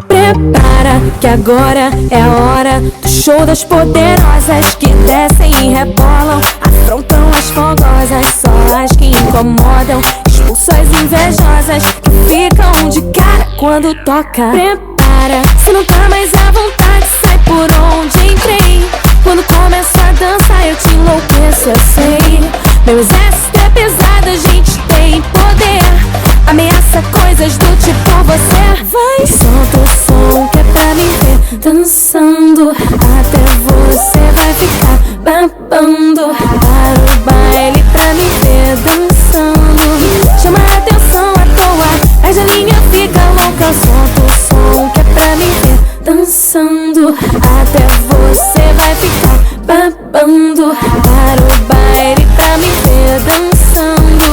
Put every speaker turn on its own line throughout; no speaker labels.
Prepara que agora é a hora do show das poderosas que descem e rebolam, afrontam as fogosas, só as que incomodam, expulsam as invejosas que ficam de cara quando toca. Prepara, se não tá mais à vontade, sai por onde entrei. Quando começa a dança eu te enlouqueço, eu sei. Meu exército é pesado, a gente tem poder, ameaça coisas do tipo você. Vai, solta o som que é pra me ver dançando, até você vai ficar babando. Para o baile pra me ver dançando, chama a atenção à toa, mas a linha fica louca. Solta o som que é pra me ver dançando, até você vai ficar babando. Para o baile pra me ver dançando,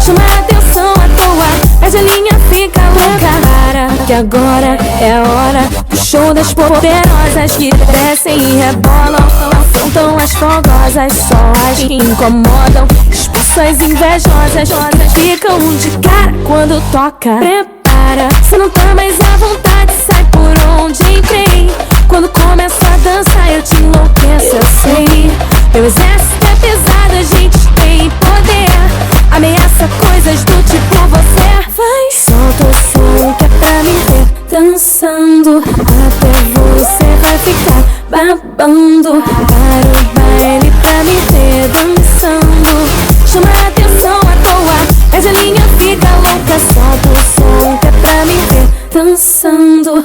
chama a atenção à toa, mas a linha fica louca. Para que agora é a hora do show das poderosas que descem e rebolam, afrontam as fogosas, só as que incomodam, expulsam as invejosas que ficam de cara quando toca. Prepara, se não tá mais à vontade, sai por onde entrei. Quando começa a dança eu te enlouqueço, eu sei. Meu exército é pesado, a gente tem poder, ameaça coisas do tipo você. Vai, solta o som que é pra me ver dançando, até você vai ficar babando. Para o baile pra me ver dançando, chama a atenção à toa, mas a linha fica louca. Solta o som que é pra me ver dançando,